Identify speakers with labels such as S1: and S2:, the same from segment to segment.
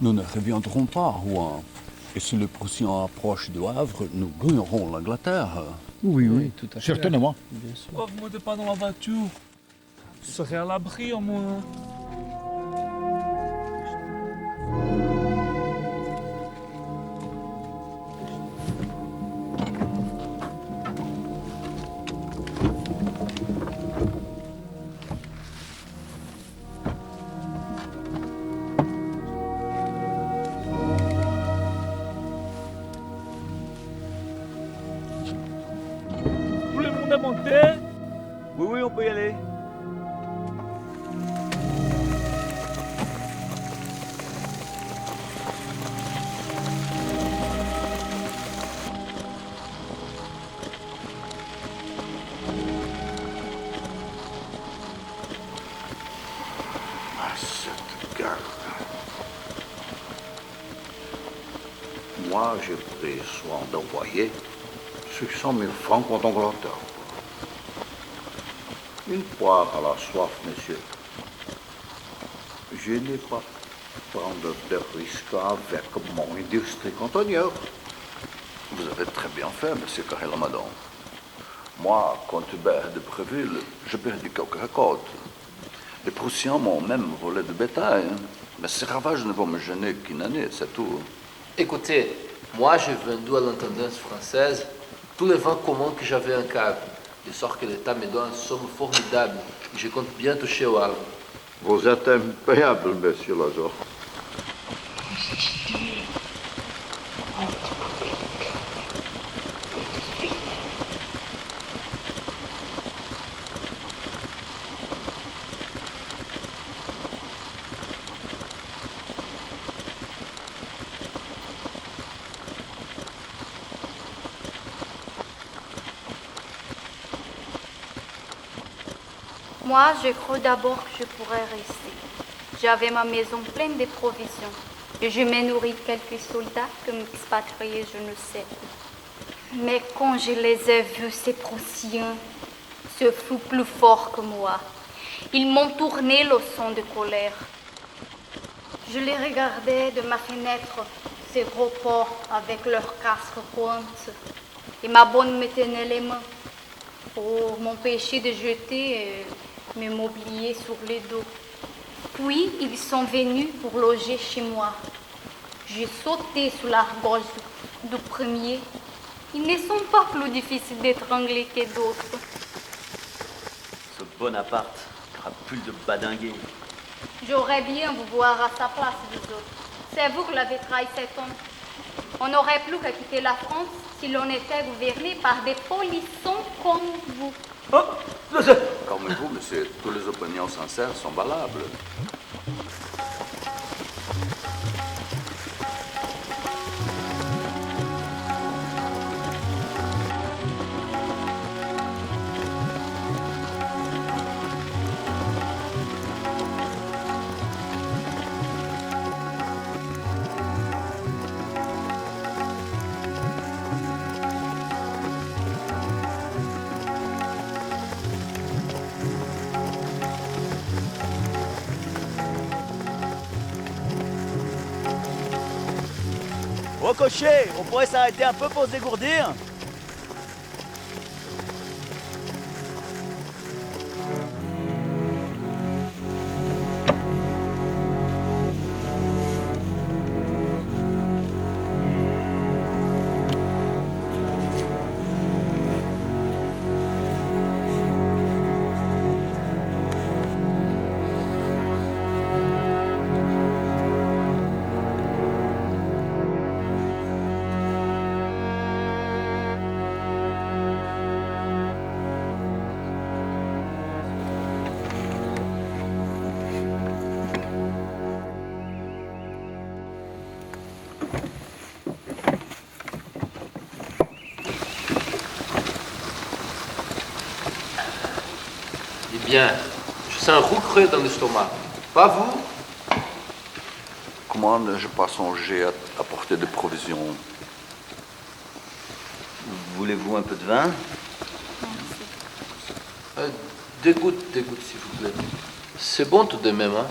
S1: Nous ne reviendrons pas à Rouen. Et si les Prussiens approchent du Havre, nous gagnerons l'Angleterre.
S2: Oui,
S3: Oui,
S2: oui,
S3: tout à fait.
S2: certainement.
S3: Bien sûr.
S4: Pourquoi vous ne montez pas dans la voiture? Vous serez à l'abri au moins. Tout le monde est monté?
S1: Oui, oui, on peut y aller.
S5: Ah, cette garde. Moi, j'ai pris soin d'envoyer 600 000 francs contre Angleterre. Une poire à la soif, monsieur. Je n'ai pas prendre de risques avec mon industrie cantonnière.
S6: Vous avez très bien fait, monsieur Carré-Lamadon. Moi, quand Hubert de Préville, j'ai perdu quelques récoltes. Les Prussiens m'ont même volé du bétail. Mais ces ravages ne vont me gêner qu'une année, c'est tout.
S3: Écoutez, moi j'ai vendu à l'intendance française tous les vins communs que j'avais en cave, de sorte que l'État me donne une somme formidable et je compte bien toucher au Havre.
S5: Vous êtes impayable, monsieur Lazare.
S7: Moi, je crois d'abord que je pourrais rester. J'avais ma maison pleine de provisions et je me nourris de quelques soldats que m'expatriés je ne sais où. Mais quand je les ai vus, ces Prussiens, ce fut plus fort que moi. Ils m'ont tourné le sang de colère. Je les regardais de ma fenêtre, ces gros porcs avec leurs casques pointes, et ma bonne me tenait les mains pour m'empêcher de jeter mes mobiliers sur les dos. Puis ils sont venus pour loger chez moi. J'ai sauté sous l'argose du premier. Ils ne sont pas plus difficiles d'étrangler que d'autres.
S8: Ce Bonaparte crapule de badinguer.
S7: J'aurais bien vous voir à sa place, vous autres. C'est vous qui l'avez trahi cet homme. On n'aurait plus qu'à quitter la France si l'on était gouverné par des polissons comme vous.
S6: Oh, calmez-vous, monsieur. Toutes les opinions sincères sont valables.
S8: Oh cocher, on pourrait s'arrêter un peu pour se dégourdir?
S3: Eh bien, je sens un roux creux dans l'estomac. Pas vous?
S6: Comment n'ai-je pas songé à apporter des provisions?
S8: Voulez-vous un peu de vin?
S3: Des gouttes, s'il vous plaît. C'est bon tout de même, hein?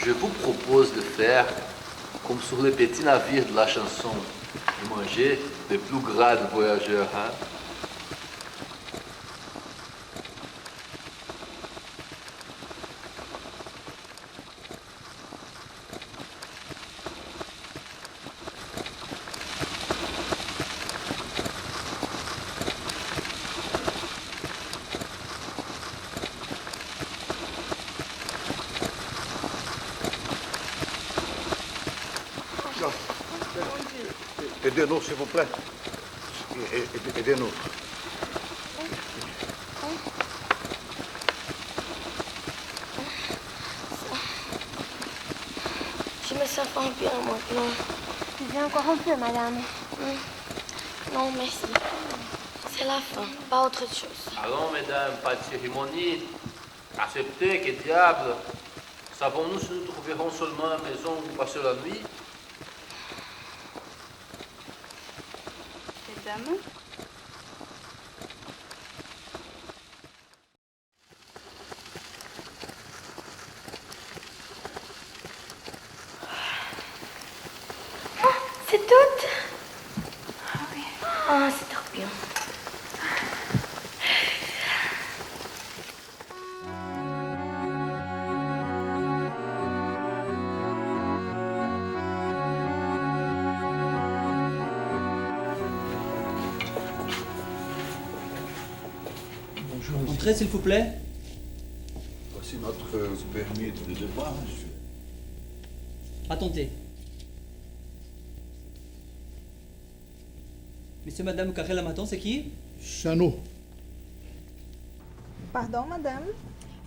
S3: Je vous propose de faire comme sur les petits navires de la chanson, de manger les plus gras de voyageurs. Hein?
S5: Aidez-nous, s'il vous plaît. Aidez-nous.
S2: Je me sens pas bien maintenant.
S9: Buvez encore un peu, madame.
S2: Non, merci. C'est la fin, pas autre chose.
S3: Allons, mesdames, pas de cérémonie. Acceptez, que diable. Savons-nous si nous trouverons seulement à la maison où passer la nuit?
S7: Mesdames,
S2: C'est tout? Ah, c'est trop bien.
S8: Entrez, s'il vous plaît.
S1: Voici notre permis de départ, monsieur.
S8: Attendez. Monsieur, madame Carrel Maton, c'est qui?
S10: Chano.
S9: Pardon, madame.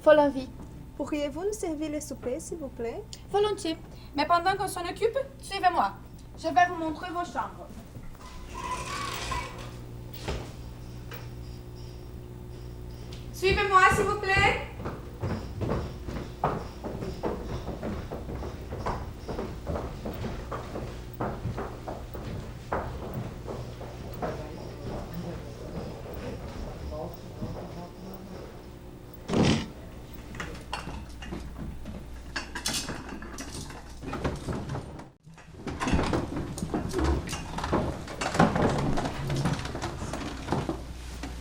S7: Folanvi.
S9: Pourriez-vous nous servir le souper, s'il vous plaît?
S11: Volontiers. Mais pendant qu'on s'en occupe, suivez-moi. Je vais vous montrer vos chambres. Suivez-moi, s'il vous plaît.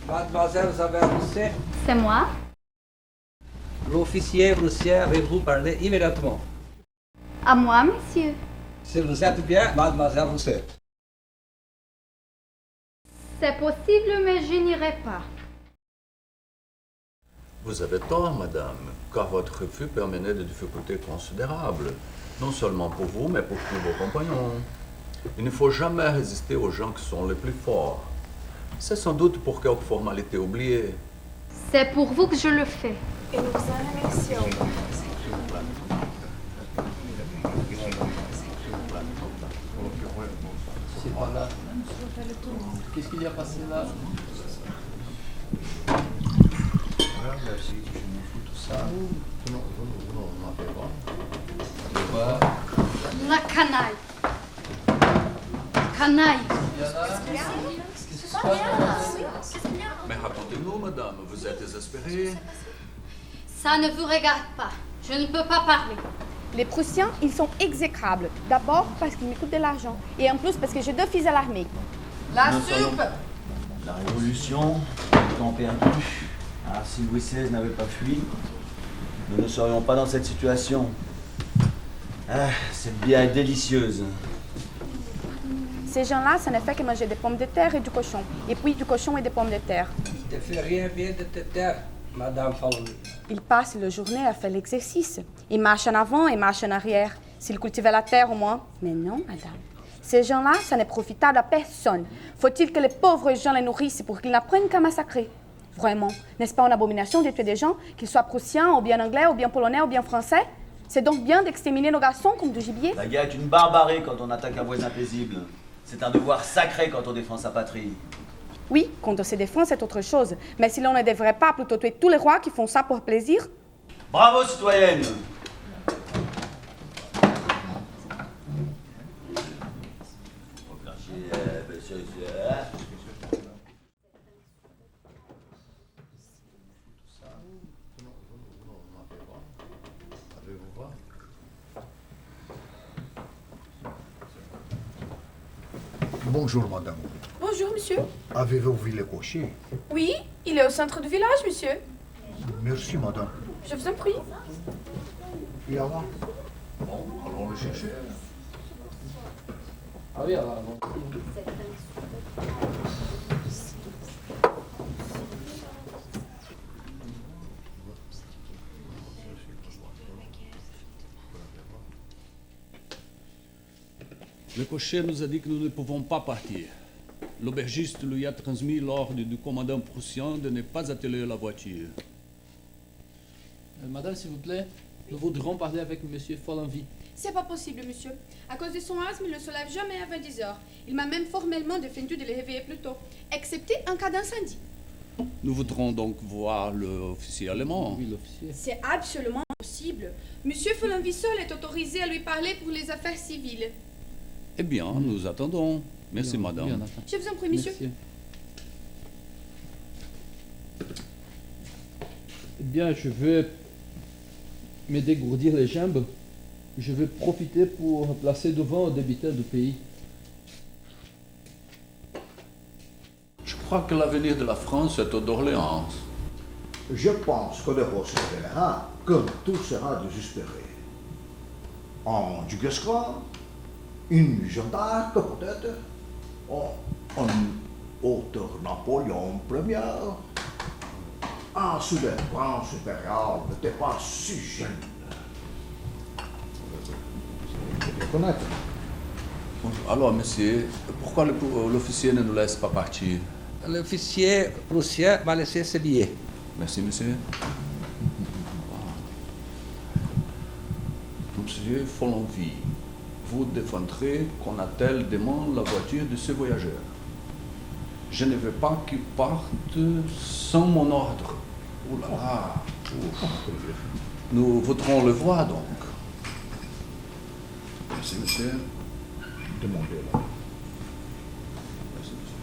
S8: Mademoiselle, vous avez annoncé.
S7: C'est moi.
S8: L'officier vous sert et vous parler immédiatement.
S7: À moi, monsieur.
S8: Si vous êtes bien, mademoiselle, vous êtes.
S7: C'est possible, mais je n'irai pas.
S6: Vous avez tort, madame, car votre refus peut amener des difficultés considérables, non seulement pour vous, mais pour tous vos compagnons. Il ne faut jamais résister aux gens qui sont les plus forts. C'est sans doute pour quelques formalités oubliées.
S7: C'est pour vous que je le fais.
S9: Et nous vous en remercions.
S3: C'est pas là. Qu'est-ce qu'il y a passé là?
S1: Merci, je me fous tout ça. Vous m'avez voir.
S7: La canaille. Canaille.
S6: Mais racontez-nous, madame, vous êtes désespérée.
S7: Ça ne vous regarde pas. Je ne peux pas parler.
S11: Les Prussiens, ils sont exécrables. D'abord parce qu'ils me coûtent de l'argent. Et en plus parce que j'ai 2 fils à l'armée. La soupe!
S12: La Révolution, le temps perdu. Ah, si Louis XVI n'avait pas fui, nous ne serions pas dans cette situation. Ah, cette bière est délicieuse.
S11: Ces gens-là, ça ne fait que manger des pommes de terre et du cochon. Et puis du cochon et des pommes de terre.
S8: Ne fais rien bien de te taire, madame Faloni.
S11: Ils passent la journée à faire l'exercice. Ils marchent en avant et marchent en arrière. S'ils cultivaient la terre au moins. Mais non, madame. Ces gens-là, ça n'est profitable à personne. Faut-il que les pauvres gens les nourrissent pour qu'ils n'apprennent qu'à massacrer? Vraiment, n'est-ce pas une abomination de tuer des gens, qu'ils soient prussiens, ou bien anglais, ou bien polonais, ou bien français? C'est donc bien d'exterminer nos garçons comme du gibier?
S12: La guerre est une barbarie quand on attaque un voisin paisible. C'est un devoir sacré quand on défend sa patrie.
S11: Oui, quand on se défend, c'est autre chose. Mais si l'on ne devrait pas plutôt tuer tous les rois qui font ça pour plaisir?
S12: Bravo, citoyenne!
S5: Bonjour, madame.
S11: Bonjour, monsieur.
S5: Avez-vous vu le cocher?
S11: Oui, il est au centre du village, monsieur.
S5: Merci, madame.
S11: Je vous en prie.
S5: Et là?
S1: Bon, allons le chercher.
S3: Ah oui, alors.
S1: Le cocher nous a dit que nous ne pouvons pas partir. L'aubergiste lui a transmis l'ordre du commandant prussien de ne pas atteler la voiture.
S3: Madame, s'il vous plaît, nous voudrons parler avec Monsieur Follenvie.
S11: C'est pas possible, monsieur. À cause de son asthme, il ne se lève jamais avant 10 heures. Il m'a même formellement défendu de le réveiller plus tôt, excepté en cas d'incendie.
S1: Nous voudrons donc voir l'officier allemand.
S3: Oui, l'officier.
S11: C'est absolument impossible. Monsieur Follenvie seul est autorisé à lui parler pour les affaires civiles.
S1: Eh bien, nous attendons. Merci,
S3: Oui,
S1: madame.
S3: on attend.
S11: Je vous en prie, monsieur.
S3: Merci. Eh bien, je vais me dégourdir les jambes. Je vais profiter pour placer devant des habitants du pays.
S1: Je crois que l'avenir de la France est d'Orléans.
S5: Je pense que le roi se révélera comme tout sera désespéré. En Jugoslavie, une Jeanne d'Arc peut-être, un auteur Napoléon Ier, un soudain prince impérial n'était pas si jeune. Connaître.
S1: Alors, monsieur, pourquoi l'officier ne nous laisse pas partir?
S10: L'officier prussien m'a laissé se lier.
S1: Merci, monsieur. Monsieur Follenvie, vous défendrez qu'on attelle demain la voiture de ce voyageur. Je ne veux pas qu'il parte sans mon ordre. Oh là là. Nous voudrons le voir donc. Merci, monsieur.
S5: Demandez-le.
S1: Merci, monsieur.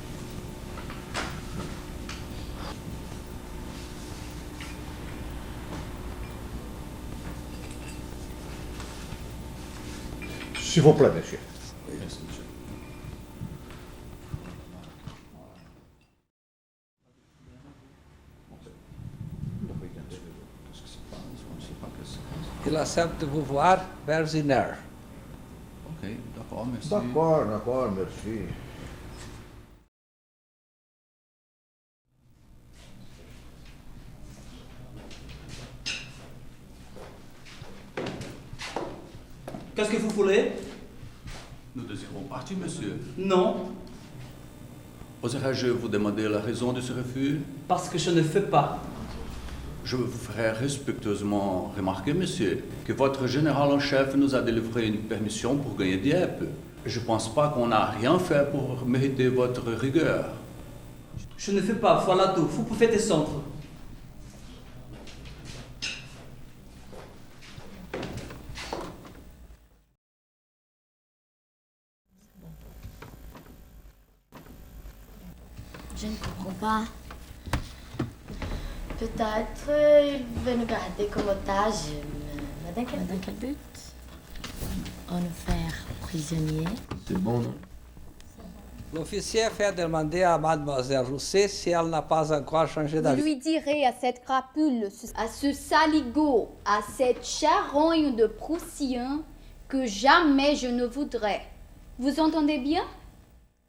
S5: S'il vous plaît, monsieur.
S1: Merci, monsieur.
S10: Il accepte de vous voir vers 1h.
S1: Ok, d'accord, merci.
S5: D'accord, merci.
S8: Qu'est-ce que vous voulez?
S1: Nous désirons partir, monsieur.
S8: Non,
S1: Oserais-je vous demander la raison de ce refus?
S8: parce que je ne fais pas.
S1: Je vous ferai respectueusement remarquer, monsieur, que votre général en chef nous a délivré une permission pour gagner Dieppe. Je ne pense pas qu'on n'a rien fait pour mériter votre rigueur.
S8: Je ne fais pas, voilà tout. Vous pouvez descendre.
S2: Je ne comprends pas. Peut-être il veut nous garder comme otages. Mais dans quel but? En nous faire prisonniers.
S3: C'est bon, non?
S10: L'officier fait demander à mademoiselle Rousset si elle n'a pas encore changé
S7: Vous
S10: d'avis.
S7: lui direz à cette crapule, à ce saligot, à cette charogne de Prussien que jamais je ne voudrais. Vous entendez bien?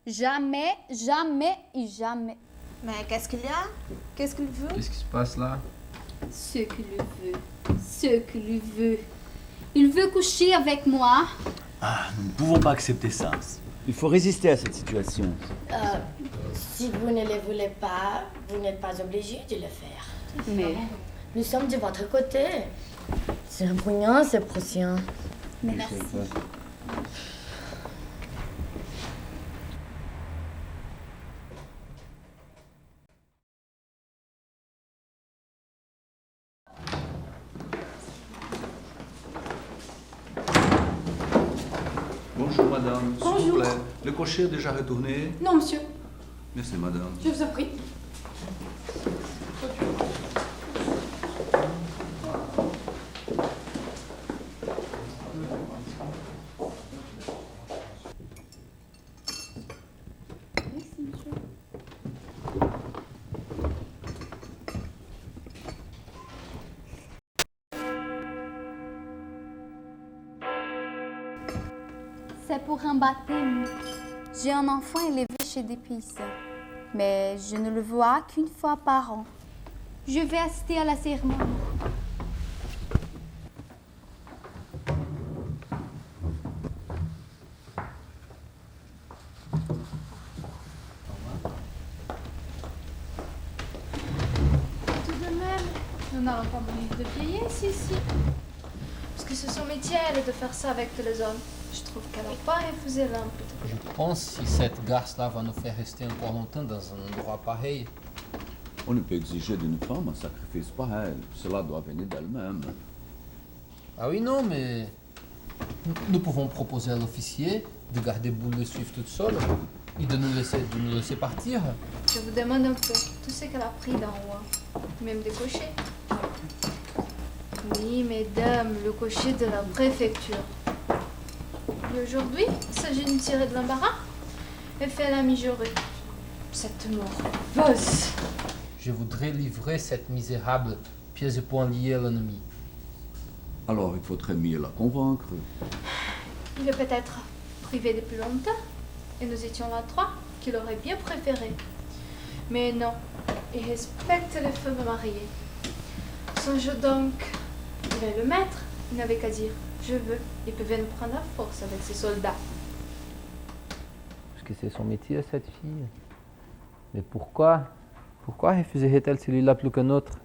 S7: Jamais, jamais et jamais.
S9: Mais qu'est-ce qu'il y a? Qu'est-ce qu'il veut?
S3: Qu'est-ce qui se passe là?
S7: Ce qu'il veut, ce qu'il veut. Il veut coucher avec moi.
S12: Ah, nous ne pouvons pas accepter ça. Il faut résister à cette situation.
S2: Si vous ne le voulez pas, vous n'êtes pas obligé de le faire.
S7: Mais
S2: Nous sommes de votre côté. C'est repugnant, c'est prussien.
S7: merci.
S1: Bonjour, madame. S'il vous
S11: Bonjour.
S1: plaît. Le cocher est déjà retourné?
S11: Non, monsieur.
S1: Merci, madame.
S11: Je vous en prie.
S7: C'est pour un baptême. J'ai un enfant élevé chez des paysans, mais je ne le vois qu'une fois par an. Je vais assister à la cérémonie.
S13: Tout de même, nous n'allons pas mourir de vieillesse ici. Parce que c'est son métier, elle, de faire ça avec tous les hommes. Je trouve qu'elle n'a pas refusé l'un plutôt.
S3: Je pense si cette garce-là va nous faire rester encore longtemps dans un endroit pareil.
S6: On ne peut exiger d'une femme un sacrifice pareil. Cela doit venir d'elle-même.
S3: Ah oui, non, mais nous pouvons proposer à l'officier de garder Boule de Suif toute seule et de nous laisser partir.
S13: Je vous demande un peu tout ce qu'elle a pris d'en haut, même des cochers. Oui, mesdames, le cocher de la préfecture. Et aujourd'hui, il s'agit d'une tirée de l'embarras. Elle fait la mijaurée. Cette morveuse.
S3: Je voudrais livrer cette misérable pièce et poing liée à l'ennemi.
S6: Alors il faudrait mieux la convaincre.
S13: Il est peut-être privé depuis longtemps. Et nous étions là trois qu'il aurait bien préféré. Mais non, il respecte les femmes mariées. Songe donc, il est le maître. Il n'avait qu'à dire « je veux ». Il pouvait nous prendre à force avec ses soldats.
S3: Parce que c'est son métier, cette fille. Mais pourquoi refuserait-elle celui-là plus qu'un autre?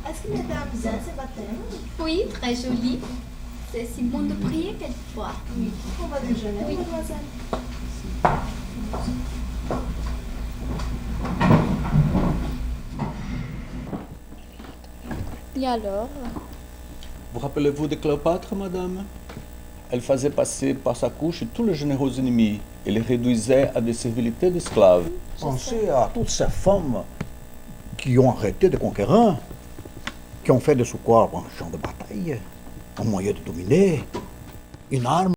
S9: Est-ce qu'il était amusant ce baptême?
S7: Oui, très joli. C'est si bon de prier quelquefois.
S9: Oui. On va déjeuner,
S7: Oui.
S9: mademoiselle.
S7: Et alors?
S1: Vous rappelez-vous de Cléopâtre, madame? Elle faisait passer par sa couche tous les généraux ennemis et les réduisait à des servilités d'esclaves.
S5: Pensez à toutes ces femmes qui ont arrêté de conquérir, qui ont fait de ce corps un champ de bataille, un moyen de dominer, une arme